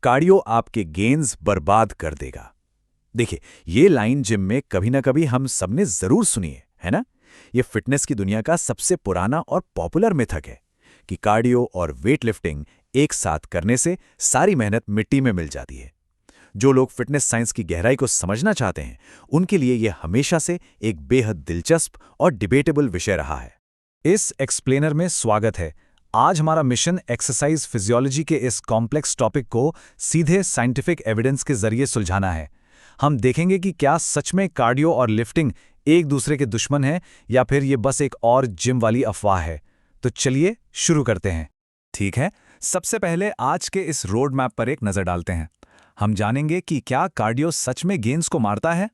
Cardio आपके gains बर्बाद कर देगा। देखिए, ये लाइन जिम में कभी ना कभी हम सबने जरूर सुनी है ना? ये फिटनेस की दुनिया का सबसे पुराना और पॉपुलर मिथक है कि कार्डियो और वेट लिफ्टिंग एक साथ करने से सारी मेहनत मिट्टी में मिल जाती है। जो लोग फिटनेस साइंस की गहराई को समझना चाहते हैं, उनके लिए यह हमेशा से एक बेहद दिलचस्प और डिबेटेबल विषय रहा है। इस एक्सप्लेनर में स्वागत है। आज हमारा मिशन एक्सरसाइज फिजियोलॉजी के इस कॉम्प्लेक्स टॉपिक को सीधे साइंटिफिक एविडेंस के जरिए सुलझाना है। हम देखेंगे कि क्या सच में कार्डियो और लिफ्टिंग एक दूसरे के दुश्मन हैं या फिर ये बस एक और जिम वाली अफवाह है। तो चलिए शुरू करते हैं। ठीक है, सबसे पहले आज के इस रोड मैप पर एक नज़र डालते हैं। हम जानेंगे कि क्या कार्डियो सच में गेंस को मारता है,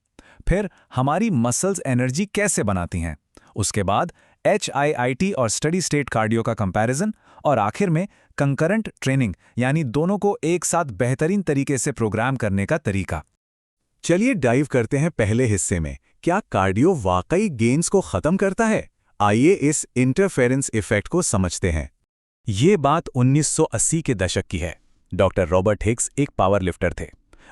फिर हमारी मसल्स एनर्जी कैसे बनाती हैं, उसके बाद HIIT और स्टडी स्टेट कार्डियो का कंपैरिजन, और आखिर में कंकरेंट ट्रेनिंग यानी दोनों को एक साथ बेहतरीन तरीके से प्रोग्राम करने का तरीका। चलिए डाइव करते हैं पहले हिस्से में। क्या कार्डियो वाकई गेंस को खत्म करता है? आइए इस इंटरफेरेंस इफेक्ट को समझते हैं। ये बात 1980 के दशक की है। डॉक्टर रॉबर्ट हिक्स एक पावर लिफ्टर थे।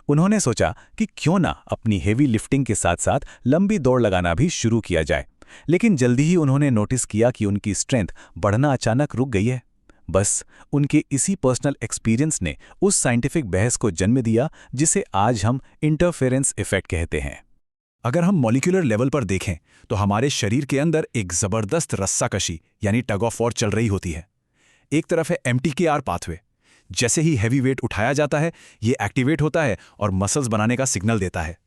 उन्होंने सोचा कि क्यों ना अपनी हेवी लिफ्टिंग के साथ साथ लंबी दौड़ लगाना भी शुरू किया जाए। लेकिन जल्दी ही उन्होंने नोटिस किया कि उनकी स्ट्रेंथ बढ़ना अचानक रुक गई है। बस उनके इसी पर्सनल एक्सपीरियंस ने उस साइंटिफिक बहस को जन्म दिया जिसे आज हम इंटरफेरेंस इफेक्ट कहते हैं। अगर हम मॉलिक्यूलर लेवल पर देखें तो हमारे शरीर के अंदर एक जबरदस्त रस्साकशी यानी टग ऑफ वॉर चल रही होती है। एक तरफ है MTKR पाथवे। जैसे ही हैवी वेट उठाया जाता है, ये एक्टिवेट होता है और मसल्स बनाने का सिग्नल देता है।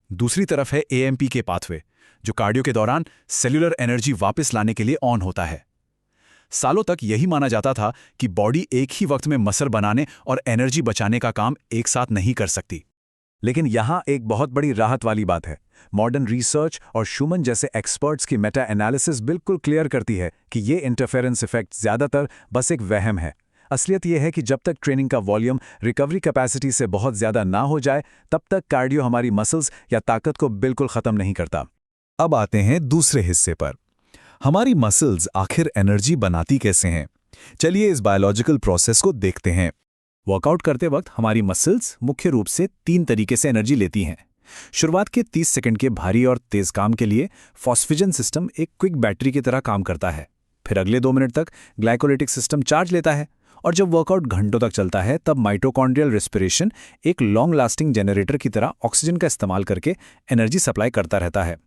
दूसरी तरफ है AMPK पाथवे, जो कार्डियो के दौरान सेल्यूलर एनर्जी वापस लाने के लिए ऑन होता है। सालों तक यही माना जाता था कि बॉडी एक ही वक्त में मसल बनाने और एनर्जी बचाने का काम एक साथ नहीं कर सकती। लेकिन यहाँ एक बहुत बड़ी राहत वाली बात है। मॉडर्न रिसर्च और शूमन जैसे एक्सपर्ट्स की मेटा एनालिसिस बिल्कुल क्लियर करती है कि ये इंटरफेरेंस इफेक्ट ज़्यादातर बस एक वहम है। असलियत यह है कि जब तक ट्रेनिंग का वॉल्यूम रिकवरी कैपेसिटी से बहुत ज़्यादा ना हो जाए, तब तक कार्डियो हमारी मसल्स या ताकत को बिल्कुल ख़त्म नहीं करता। अब आते हैं दूसरे हिस्से पर। हमारी मसल्स आखिर एनर्जी बनाती कैसे हैं? चलिए इस बायोलॉजिकल प्रोसेस को देखते हैं। वर्कआउट करते वक्त हमारी मसल्स मुख्य रूप से 3 तरीके से एनर्जी लेती हैं। शुरुआत के 30 सेकंड के भारी और तेज काम के लिए फॉस्फेजन सिस्टम एक क्विक बैटरी की तरह काम करता है। फिर अगले 2 मिनट तक ग्लाइकोलिटिक सिस्टम चार्ज लेता है, और जब वर्कआउट घंटों तक चलता है तब माइटोकॉन्ड्रियल रेस्पिरेशन एक लॉन्ग लास्टिंग जनरेटर की तरह ऑक्सीजन का इस्तेमाल करके एनर्जी सप्लाई करता रहता है।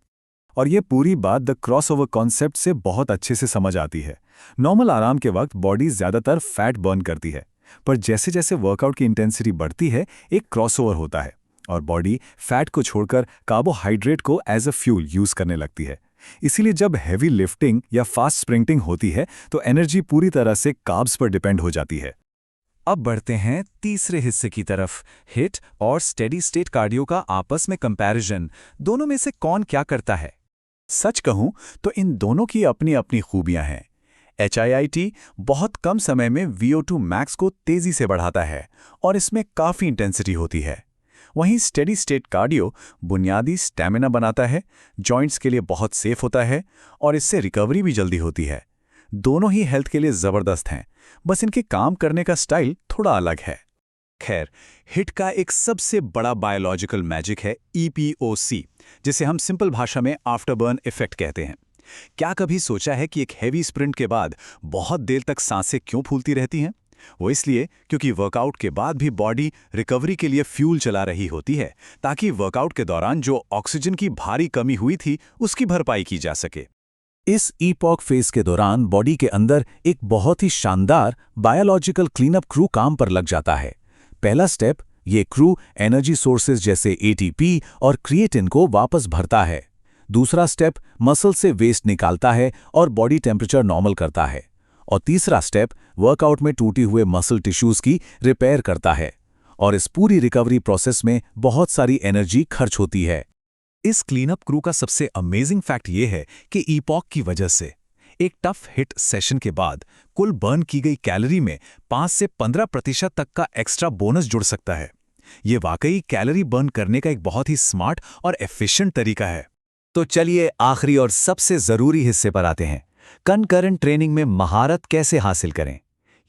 और ये पूरी बात द क्रॉसओवर कॉन्सेप्ट से बहुत अच्छे से समझ आती है। नॉर्मल आराम के वक्त बॉडी ज़्यादातर फैट बर्न करती है, पर जैसे जैसे वर्कआउट की इंटेंसिटी बढ़ती है, एक क्रॉसओवर होता है और बॉडी फैट को छोड़कर कार्बोहाइड्रेट को एज अ फ्यूल यूज करने लगती है। इसीलिए जब हैवी लिफ्टिंग या फास्ट स्प्रिंटिंग होती है तो एनर्जी पूरी तरह से कार्ब्स पर डिपेंड हो जाती है। अब बढ़ते हैं तीसरे हिस्से की तरफ, हिट और स्टेडी स्टेट कार्डियो का आपस में कंपैरिजन। दोनों में से कौन क्या करता है? सच कहूं तो इन दोनों की अपनी अपनी खूबियां हैं। HIIT बहुत कम समय में VO2 मैक्स को तेजी से बढ़ाता है और इसमें काफ़ी इंटेंसिटी होती है। वहीं स्टेडी स्टेट कार्डियो बुनियादी स्टैमिना बनाता है, जॉइंट्स के लिए बहुत सेफ होता है और इससे रिकवरी भी जल्दी होती है। दोनों ही हेल्थ के लिए ज़बरदस्त हैं, बस इनके काम करने का स्टाइल थोड़ा अलग है। खैर, हिट का एक सबसे बड़ा बायोलॉजिकल मैजिक है EPOC, जिसे हम सिंपल भाषा में आफ्टरबर्न इफेक्ट कहते हैं। क्या कभी सोचा है कि एक हैवी स्प्रिंट के बाद बहुत देर तक सांसें क्यों फूलती रहती हैं? वो इसलिए क्योंकि वर्कआउट के बाद भी बॉडी रिकवरी के लिए फ्यूल चला रही होती है, ताकि वर्कआउट के दौरान जो ऑक्सीजन की भारी कमी हुई थी उसकी भरपाई की जा सके। इस EPOC फेज के दौरान बॉडी के अंदर एक बहुत ही शानदार बायोलॉजिकल क्लीनअप क्रू काम पर लग जाता है। पहला स्टेप, ये क्रू एनर्जी सोर्सेज जैसे ATP और क्रिएटिन को वापस भरता है। दूसरा स्टेप, मसल से वेस्ट निकालता है और बॉडी टेम्परेचर नॉर्मल करता है। और तीसरा स्टेप, वर्कआउट में टूटे हुए मसल टिश्यूज की रिपेयर करता है। और इस पूरी रिकवरी प्रोसेस में बहुत सारी एनर्जी खर्च होती है। इस क्लीनअप क्रू का सबसे अमेजिंग फैक्ट ये है कि EPOC की वजह से एक टफ हिट सेशन के बाद कुल बर्न की गई कैलोरी में 5 से 15% तक का एक्स्ट्रा बोनस जुड़ सकता है। ये वाकई कैलोरी बर्न करने का एक बहुत ही स्मार्ट और एफिशिएंट तरीका है। तो चलिए आखिरी और सबसे ज़रूरी हिस्से पर आते हैं, कंकरेंट ट्रेनिंग में महारत कैसे हासिल करें।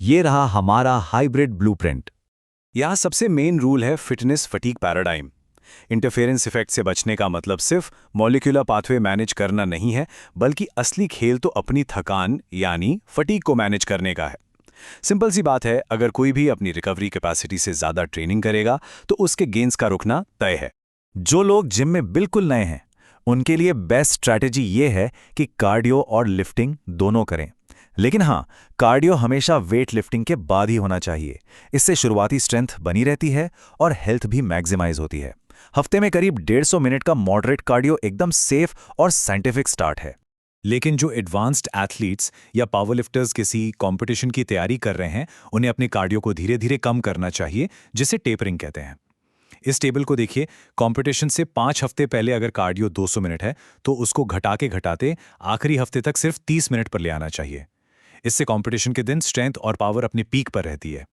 ये रहा हमारा हाइब्रिड ब्लूप्रिंट। यहाँ सबसे मेन रूल है fitness fatigue paradigm. Interference effect से बचने का मतलब सिर्फ मॉलिक्यूलर पाथवे मैनेज करना नहीं है, बल्कि असली खेल तो अपनी थकान यानी फटीग को मैनेज करने का है। सिंपल सी बात है, अगर कोई भी अपनी रिकवरी कैपेसिटी से ज़्यादा ट्रेनिंग करेगा तो उसके गेन्स का रुकना तय है। जो लोग जिम में बिल्कुल नए हैं उनके लिए बेस्ट स्ट्रैटेजी ये है कि कार्डियो और लिफ्टिंग दोनों करें। लेकिन हाँ, कार्डियो हमेशा वेट लिफ्टिंग के बाद ही होना चाहिए। इससे शुरुआती स्ट्रेंथ बनी रहती है और हेल्थ भी मैक्सिमाइज होती है। हफ्ते में करीब 150 मिनट का मॉडरेट कार्डियो एकदम सेफ और साइंटिफिक स्टार्ट है। लेकिन जो एडवांस्ड एथलीट्स या पावरलिफ्टर्स किसी कंपटीशन की तैयारी कर रहे हैं, उन्हें अपने कार्डियो को धीरे धीरे कम करना चाहिए, जिसे टेपरिंग कहते हैं। इस टेबल को देखिए। कंपटीशन से 5 हफ्ते पहले अगर कार्डियो 200 मिनट है तो उसको घटाते आखिरी हफ्ते तक सिर्फ 30 मिनट पर ले आना चाहिए। इससे कंपटीशन के दिन स्ट्रेंथ और पावर अपनी पीक पर रहती है।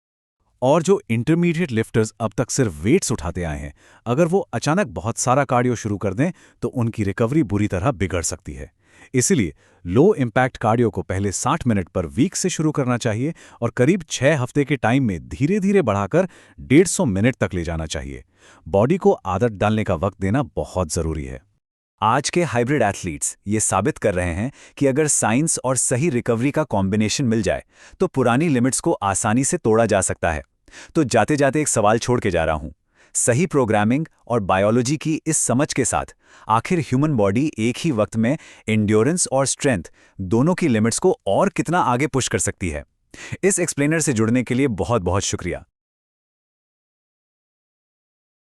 और जो इंटरमीडिएट लिफ्टर्स अब तक सिर्फ वेट्स उठाते आए हैं, अगर वो अचानक बहुत सारा कार्डियो शुरू कर दें तो उनकी रिकवरी बुरी तरह बिगड़ सकती है। इसीलिए लो इम्पैक्ट कार्डियो को पहले 60 मिनट पर वीक से शुरू करना चाहिए और करीब 6 हफ्ते के टाइम में धीरे धीरे बढ़ाकर 150 मिनट तक ले जाना चाहिए। बॉडी को आदत डालने का वक्त देना बहुत जरूरी है। आज के हाइब्रिड एथलीट्स ये साबित कर रहे हैं कि अगर साइंस और सही रिकवरी का कॉम्बिनेशन मिल जाए तो पुरानी लिमिट्स को आसानी से तोड़ा जा सकता है। तो जाते जाते एक सवाल छोड़ के जा रहा हूं, सही प्रोग्रामिंग और बायोलॉजी की इस समझ के साथ आखिर ह्यूमन बॉडी एक ही वक्त में एंड्योरेंस और स्ट्रेंथ दोनों की लिमिट्स को और कितना आगे पुश कर सकती है? इस एक्सप्लेनर से जुड़ने के लिए बहुत बहुत शुक्रिया।